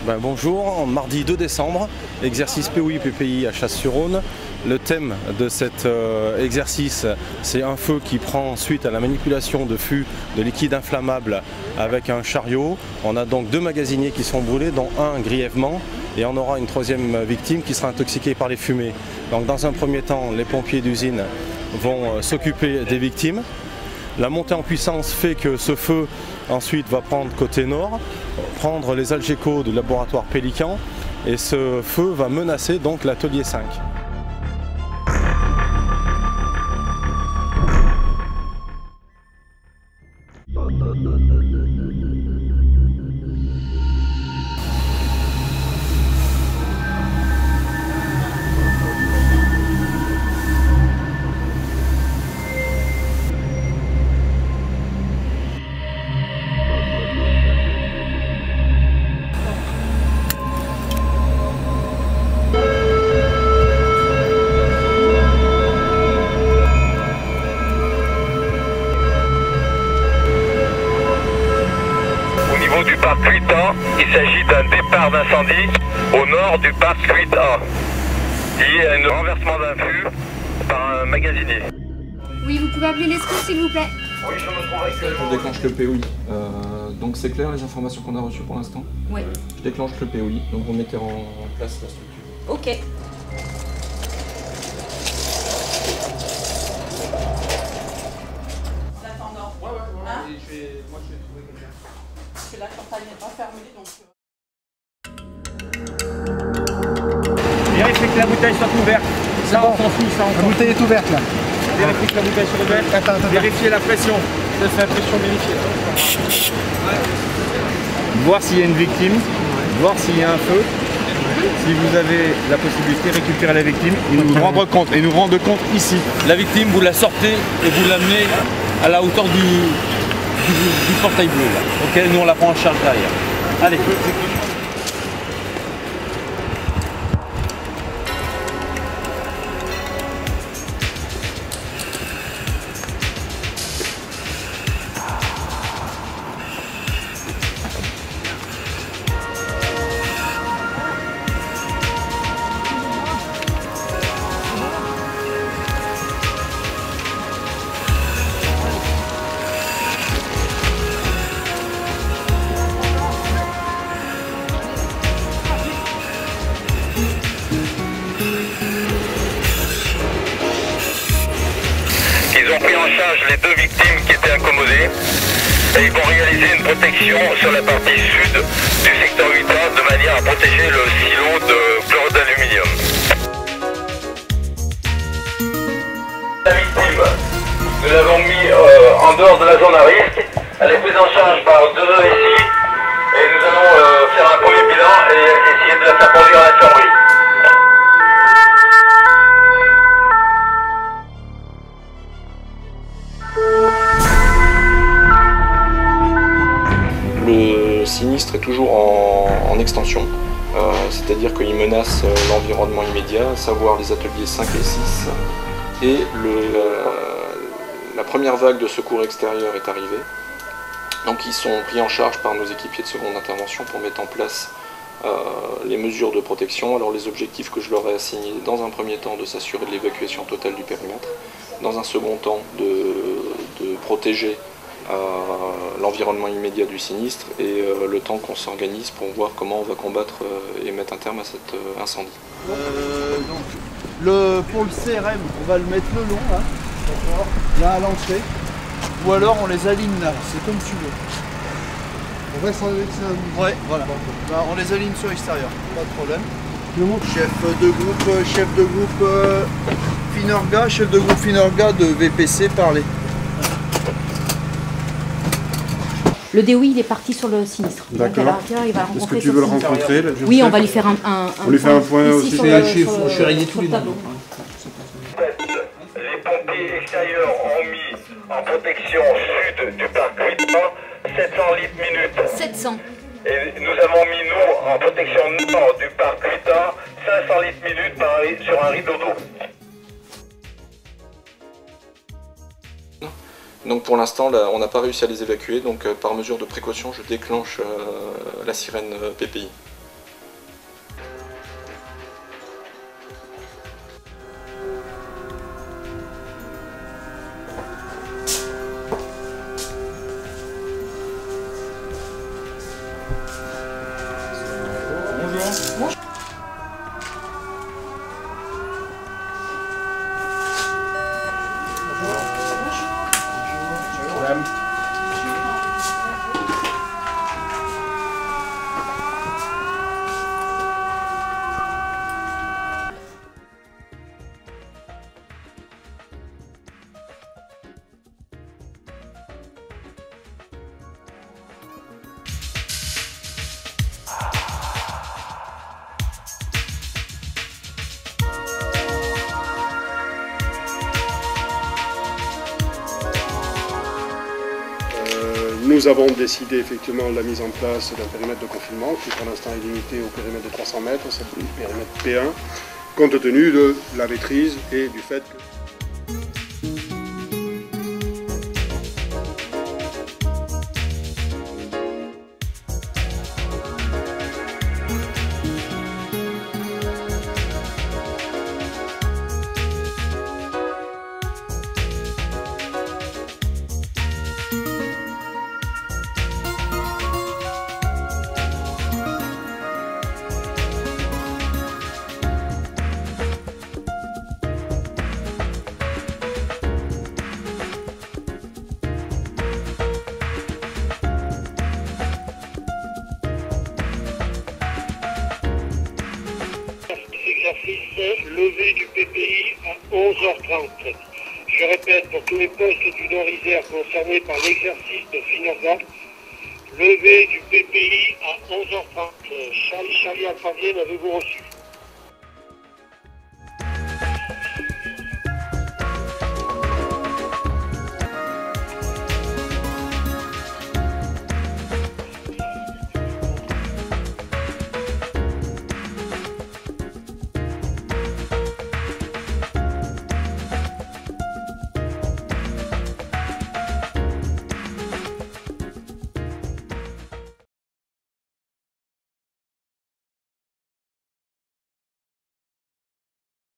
Bonjour, mardi 2 décembre, exercice POI-PPI à Chasse-sur-Rhône. Le thème de cet exercice, c'est un feu qui prend suite à la manipulation de fûts de liquide inflammable avec un chariot. On a donc 2 magasiniers qui sont brûlés, dont un grièvement, et on aura une 3e victime qui sera intoxiquée par les fumées. Donc dans un premier temps, les pompiers d'usine vont s'occuper des victimes. La montée en puissance fait que ce feu ensuite va prendre côté nord, prendre les Algeco du laboratoire Pélican, et ce feu va menacer donc l'atelier 5. Du parc 8A, il s'agit d'un départ d'incendie au nord du parc 8A, lié à un renversement d'un fût par un magasinier. Oui, vous pouvez appeler les secours s'il vous plaît. Oui, je me trouve actuellement. Je déclenche le POI. Donc c'est clair les informations qu'on a reçues pour l'instant? Oui. Je déclenche le POI, donc vous mettez en place la structure. Ok. La campagne n'est pas fermée, donc... Vérifiez que la bouteille soit ouverte. Ça, on s'en fout, ça, on s'en fout. La bouteille est ouverte, là. Vérifiez que la bouteille soit ouverte. Attends. Vérifiez la pression. Ça fait la pression vérifiée. Voir s'il y a une victime, voir s'il y a un feu. Si vous avez la possibilité, récupérer la victime et nous rendre compte ici. La victime, vous la sortez et vous l'amenez à la hauteur du portail bleu là. Ok, nous on la prend en charge derrière. Allez. Ils ont pris en charge les 2 victimes qui étaient incommodées et ils vont réaliser une protection sur la partie sud du secteur 8A de manière à protéger le silo de chlorure d'aluminium. La victime, nous l'avons mis en dehors de la zone à risque. Elle est prise en charge par 2 ici et nous allons faire un premier bilan et essayer de la faire conduire à l'infirmerie. Le sinistre est toujours en extension, c'est-à-dire qu'il menace l'environnement immédiat, à savoir les ateliers 5 et 6. Et la première vague de secours extérieur est arrivée. Donc ils sont pris en charge par nos équipiers de seconde intervention pour mettre en place les mesures de protection. Alors les objectifs que je leur ai assignés, dans un premier temps de s'assurer de l'évacuation totale du périmètre, dans un second temps de protéger l'environnement immédiat du sinistre et le temps qu'on s'organise pour voir comment on va combattre et mettre un terme à cet incendie. Pour le CRM, on va le mettre le long là à l'entrée, ou alors on les aligne là, c'est comme tu veux. On reste avec ça. Ouais, voilà. On les aligne sur l'extérieur, pas de problème. Chef de groupe Finorga, chef de groupe Finorga de VPC, parler. Le DOI il est parti sur le sinistre. D'accord. Est-ce que tu veux le rencontrer là, Oui, on va lui faire un on lui fait un point aussi. Je suis rayé tous les noms. Les pompiers extérieurs ont mis en protection sud du parc 8A 700 litres minute. 700. Et nous avons mis, nous, en protection nord du parc 8A 500 litres minute sur un rideau d'eau. Donc pour l'instant, on n'a pas réussi à les évacuer, donc par mesure de précaution, je déclenche la sirène PPI. Nous avons décidé effectivement la mise en place d'un périmètre de confinement qui pour l'instant est limité au périmètre de 300 mètres, c'est le périmètre P1, compte tenu de la maîtrise et du fait que... Levée du PPI à 11h30. Je répète, pour tous les postes du Nord-Isère concernés par l'exercice de Finorga, levée du PPI à 11h30. Charlie Alpha Vienne, avez-vous reçu?